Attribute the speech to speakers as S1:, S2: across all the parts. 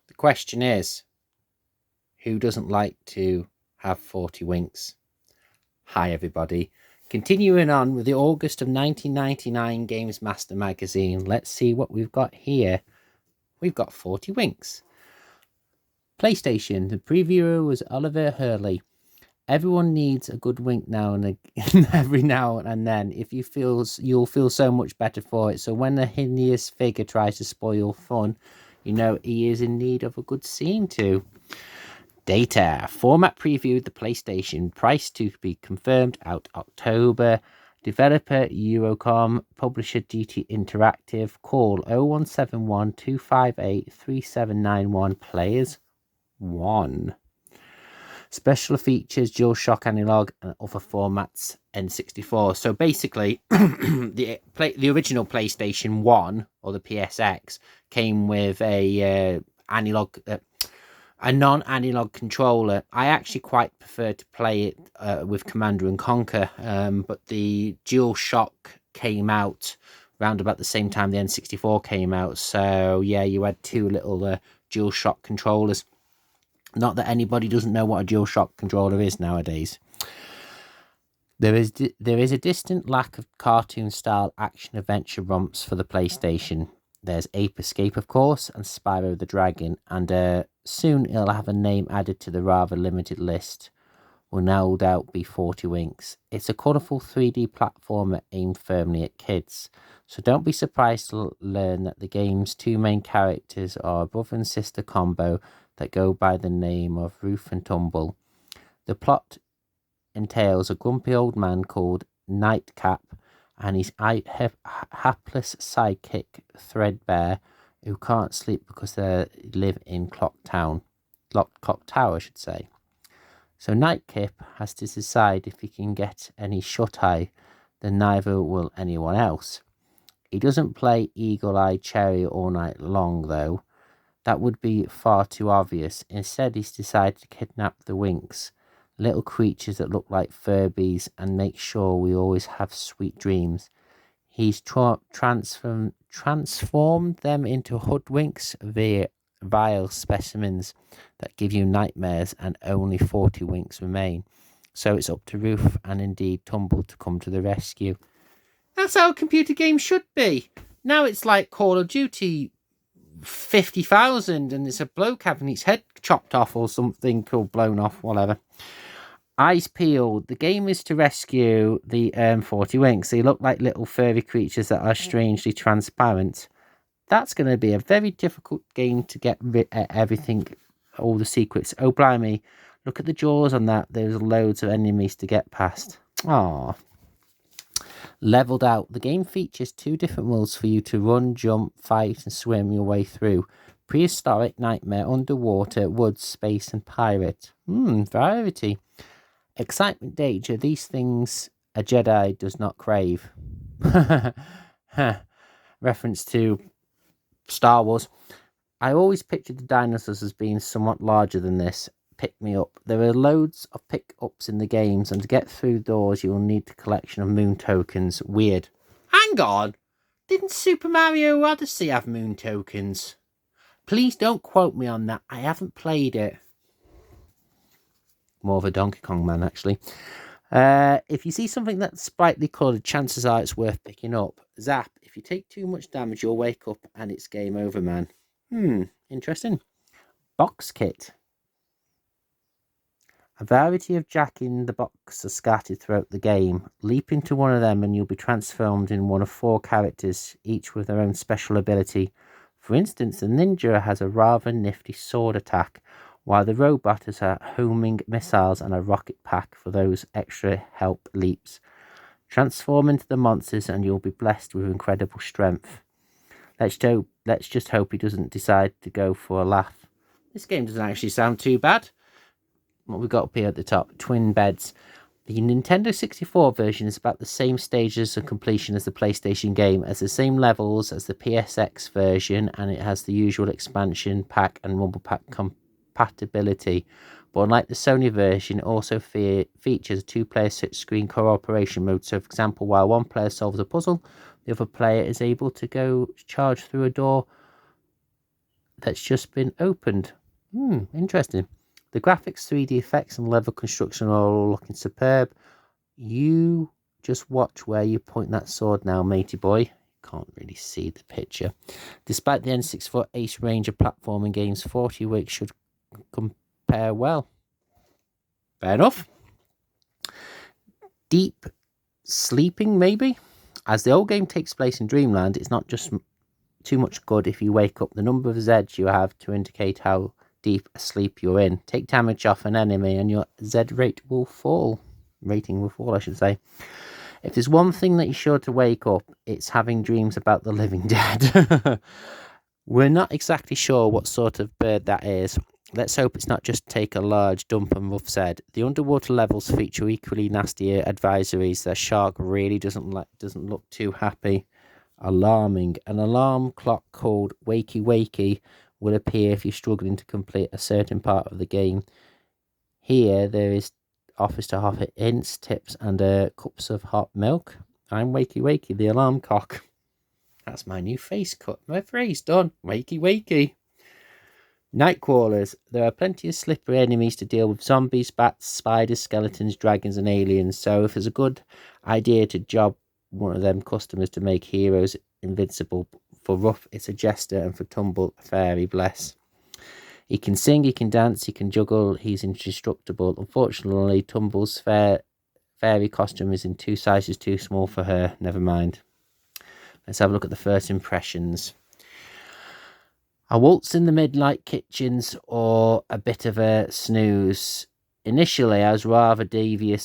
S1: The question is, who doesn't like to have 40 winks? Hi, everybody. Continuing on with the August of 1999 Gamesmaster magazine, let's see what we've got here. We've got 40 winks. PlayStation, the previewer was Oliver Hurley. Everyone needs a good wink now and every now and then. If you feel, you'll feel so much better for it. So when the hideous figure tries to spoil fun, you know he is in need of a good scene too. Data. Format previewed the PlayStation. Price to be confirmed out October. Developer Eurocom. Publisher DT Interactive. Call 0171 258 3791. Players 1. Special features, DualShock Analog and other formats N64. So basically, the original PlayStation 1 or the PSX came with a analog, a non-analog controller. I actually quite prefer to play it with Commander and Conquer, but the DualShock came out about the same time the N64 came out. So yeah, you had two little DualShock controllers. Not that anybody doesn't know what a DualShock controller is nowadays. There is a distant lack of cartoon-style action-adventure romps for the PlayStation. There's Ape Escape, of course, and Spyro the Dragon, and soon it'll have a name added to the rather limited list. Will no doubt be 40 Winks. It's a colourful 3D platformer aimed firmly at kids, so don't be surprised to learn that the game's two main characters are a brother and sister combo that go by the name of Roof and Tumble. The plot entails a grumpy old man called Nightcap and his hapless sidekick Threadbare, who can't sleep because they live in Clock Tower, I should say. So Nightcap has to decide if he can get any shut-eye, then neither will anyone else. He doesn't play Eagle-Eye Cherry all night long, though. That would be far too obvious. Instead, he's decided to kidnap the Winks, little creatures that look like Furbies, and make sure we always have sweet dreams. He's transformed them into hoodwinks via vile specimens that give you nightmares, and only 40 Winks remain. So it's up to Roof and indeed Tumble to come to the rescue. That's how a computer game should be. Now it's like Call of Duty 50,000 and there's a bloke having his head chopped off or something, or blown off, whatever. Eyes peeled. The game is to rescue the 40 Winks. They look like little furry creatures that are strangely transparent. That's going to be a very difficult game to get everything, all the secrets. Oh, blimey. Look at the jaws on that. There's loads of enemies to get past. Aww. Leveled out. The game features 2 different worlds for you to run, jump, fight, and swim your way through. Prehistoric, nightmare, underwater, woods, space, and pirate. Variety. Excitement, danger. These things a Jedi does not crave. Reference to Star Wars. I always pictured the dinosaurs as being somewhat larger than this. Pick me up. There are loads of pick-ups in the games, and to get through doors you will need a collection of moon tokens. Weird. Hang on! Didn't Super Mario Odyssey have moon tokens? Please don't quote me on that. I haven't played it. More of a Donkey Kong man, actually. If you see something that's sprightly coloured, chances are it's worth picking up. Zap. If you take too much damage, you'll wake up and it's game over, man. Interesting. Box kit. A variety of Jack-in-the-Box are scattered throughout the game. Leap into one of them and you'll be transformed in one of 4 characters, each with their own special ability. For instance, the ninja has a rather nifty sword attack, while the robot has a homing missiles and a rocket pack for those extra help leaps. Transform into the monsters and you'll be blessed with incredible strength. Let's just hope he doesn't decide to go for a laugh. This game doesn't actually sound too bad. What we've got up here at the top, twin beds. The Nintendo 64 version is about the same stages of completion as the PlayStation game, has the same levels as the PSX version, and it has the usual expansion pack and rumble pack compatibility. But unlike the Sony version, it also features a 2-player screen cooperation mode. So, for example, while one player solves a puzzle, the other player is able to go charge through a door that's just been opened. Interesting. The graphics, 3D effects, and level construction are all looking superb. You just watch where you point that sword now, matey boy. Can't really see the picture. Despite the N64 ace range of platforming games, 40 weeks should compare well. Fair enough. Deep sleeping, maybe? As the old game takes place in Dreamland, it's not just too much good if you wake up. The number of Zeds you have to indicate how deep a sleep you're in. Take damage off an enemy and your Z rate will fall. Rating will fall, I should say. If there's one thing that you're sure to wake up, it's having dreams about the living dead. We're not exactly sure what sort of bird that is. Let's hope it's not just take a large dump and rough said. The underwater levels feature equally nasty advisories. The shark really doesn't look too happy. Alarming. An alarm clock called Wakey Wakey will appear if you're struggling to complete a certain part of the game. Here there is offers to offer hints, tips, and cups of hot milk. I'm Wakey Wakey, the alarm cock. That's my new face cut. My phrase done. Wakey Wakey. Night crawlers. There are plenty of slippery enemies to deal with: zombies, bats, spiders, skeletons, dragons, and aliens. So if it's a good idea to job one of them customers to make heroes invincible, for rough it's a jester, and for tumble a fairy, bless. He can sing, he can dance, he can juggle, he's indestructible. Unfortunately, Tumble's fairy costume is in 2 sizes too small for her. Never mind. Let's have a look at the first impressions. A waltz in the midnight kitchens or a bit of a snooze. Initially, I was rather doubtful.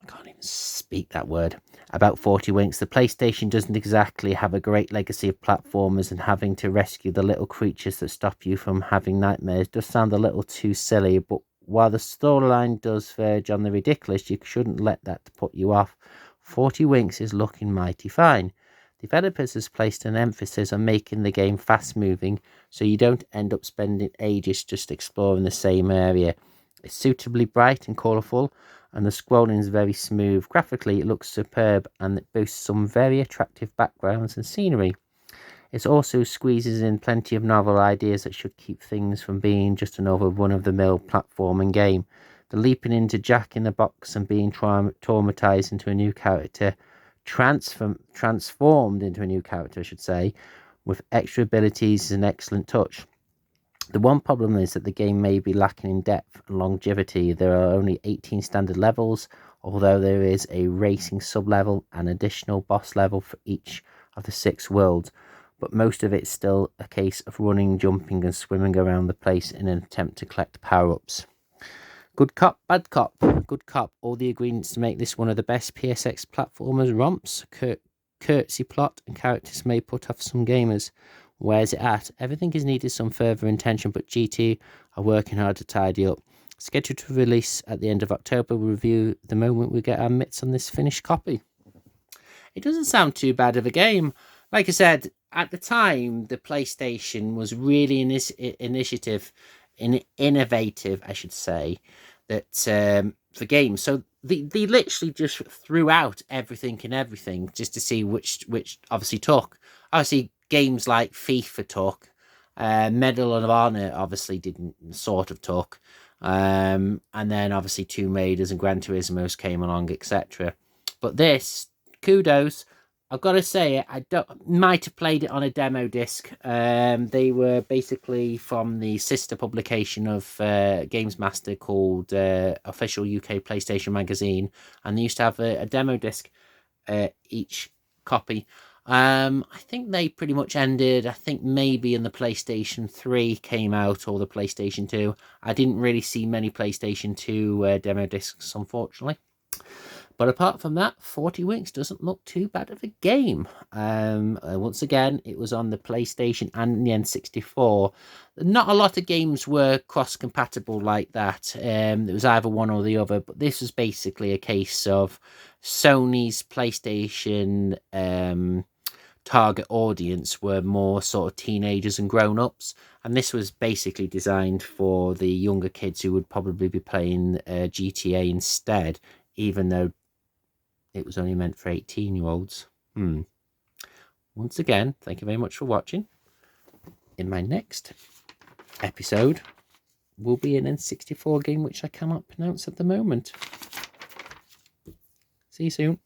S1: I can't even speak that word. About 40 winks. The PlayStation doesn't exactly have a great legacy of platformers, and having to rescue the little creatures that stop you from having nightmares does sound a little too silly, but while the storyline does verge on the ridiculous, you shouldn't let that put you off. 40 winks is looking mighty fine. Developers has placed an emphasis on making the game fast moving, so you don't end up spending ages just exploring the same area. It's suitably bright and colourful, and the scrolling is very smooth. Graphically, it looks superb, and it boasts some very attractive backgrounds and scenery. It also squeezes in plenty of novel ideas that should keep things from being just another run-of-the-mill platforming game. The leaping into Jack in the Box and being traumatized into a new character, transformed into a new character, I should say, with extra abilities is an excellent touch. The one problem is that the game may be lacking in depth and longevity. There are only 18 standard levels, although there is a racing sub-level and additional boss level for each of the 6 worlds, but most of it's still a case of running, jumping, and swimming around the place in an attempt to collect power-ups. Good cop, bad cop. Good cop. All the ingredients to make this one of the best PSX platformers. Romps, curtsy plot, and characters may put off some gamers. Where's it at? Everything is needed some further attention, but GT are working hard to tidy up. Scheduled to release at the end of October. We'll review the moment we get our mitts on this finished copy. It doesn't sound too bad of a game. Like I said, at the time, the PlayStation was really innovative, I should say, that for games. So they literally just threw out everything just to see which obviously took. Obviously, games like FIFA took. Medal of Honor obviously didn't sort of took. And then obviously Tomb Raiders and Gran Turismo's came along, etc. But this, kudos. I've got to say, might have played it on a demo disc. They were basically from the sister publication of Gamesmaster called Official UK PlayStation Magazine, and they used to have a demo disc each copy. I think they pretty much ended, I think maybe in the PlayStation 3 came out, or the PlayStation 2. I didn't really see many PlayStation 2 demo discs, unfortunately. But apart from that, 40 Winks doesn't look too bad of a game. Once again, it was on the PlayStation and the N64. Not a lot of games were cross-compatible like that. It was either one or the other, but this was basically a case of Sony's PlayStation target audience were more sort of teenagers and grown-ups, and this was basically designed for the younger kids who would probably be playing GTA instead, even though it was only meant for 18-year-olds. Once again, thank you very much for watching. in my next episode will be an N64 game which I cannot pronounce at the moment. See you soon.